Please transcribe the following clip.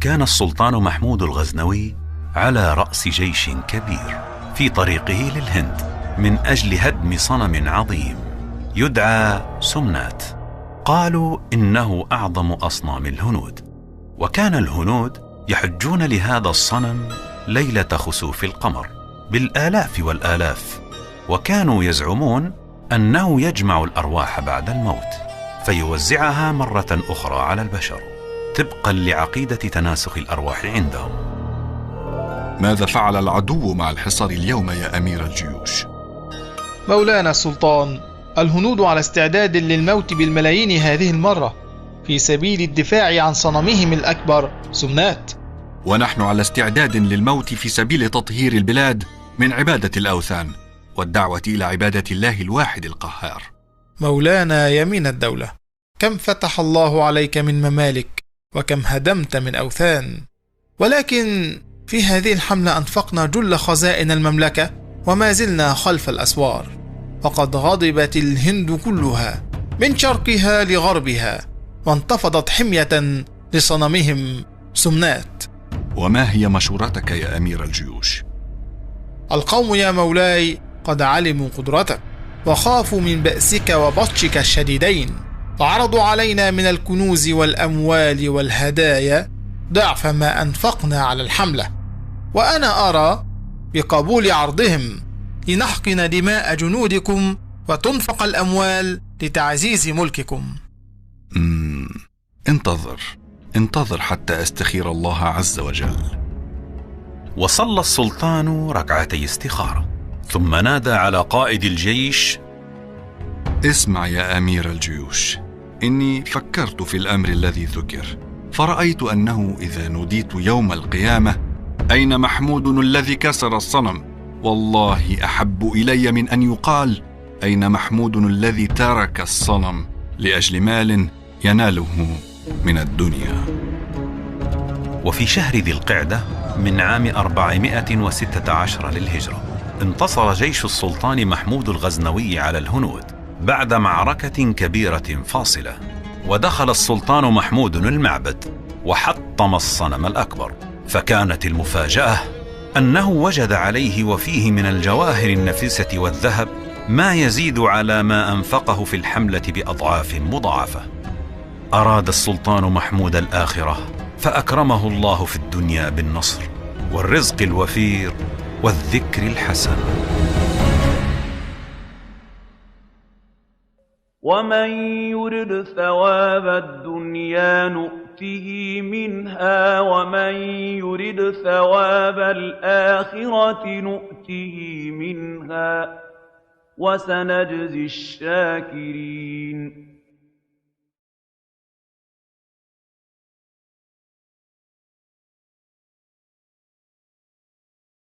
كان السلطان محمود الغزنوي على رأس جيش كبير في طريقه للهند من أجل هدم صنم عظيم يدعى سمنات. قالوا إنه أعظم أصنام الهنود، وكان الهنود يحجون لهذا الصنم ليلة خسوف القمر بالآلاف والآلاف، وكانوا يزعمون أنه يجمع الأرواح بعد الموت فيوزعها مرة أخرى على البشر طبقا لعقيدة تناسخ الأرواح عندهم. ماذا فعل العدو مع الحصار اليوم يا أمير الجيوش؟ مولانا السلطان، الهنود على استعداد للموت بالملايين هذه المرة في سبيل الدفاع عن صنمهم الأكبر سمنات، ونحن على استعداد للموت في سبيل تطهير البلاد من عبادة الأوثان والدعوة إلى عبادة الله الواحد القهار. مولانا يمين الدولة، كم فتح الله عليك من ممالك وكم هدمت من أوثان، ولكن في هذه الحملة أنفقنا جل خزائن المملكة وما زلنا خلف الأسوار، وقد غضبت الهند كلها من شرقها لغربها وانتفضت حمية لصنمهم سمنات. وما هي مشورتك يا أمير الجيوش؟ القوم يا مولاي قد علموا قدرتك وخافوا من بأسك وبطشك الشديدين، وعرضوا علينا من الكنوز والأموال والهدايا ضعف ما أنفقنا على الحملة، وأنا أرى بقبول عرضهم لنحقن دماء جنودكم وتنفق الأموال لتعزيز ملككم. انتظر حتى أستخير الله عز وجل. وصلى السلطان ركعتي استخارة، ثم نادى على قائد الجيش: اسمع يا أمير الجيوش، إني فكرت في الأمر الذي ذكر، فرأيت أنه إذا نوديت يوم القيامة أين محمود الذي كسر الصنم، والله أحب إلي من أن يقال أين محمود الذي ترك الصنم لأجل مال يناله من الدنيا. وفي شهر ذي القعدة من عام 416 للهجرة انتصر جيش السلطان محمود الغزنوي على الهنود بعد معركة كبيرة فاصلة، ودخل السلطان محمود المعبد وحطم الصنم الأكبر، فكانت المفاجأة أنه وجد عليه وفيه من الجواهر النفيسة والذهب ما يزيد على ما أنفقه في الحملة بأضعاف مضاعفة. أراد السلطان محمود الآخرة فأكرمه الله في الدنيا بالنصر والرزق الوفير والذكر الحسن. ومن يرد ثواب الدنيا نؤته منها ومن يرد ثواب الآخرة نؤته منها وسنجزي الشاكرين.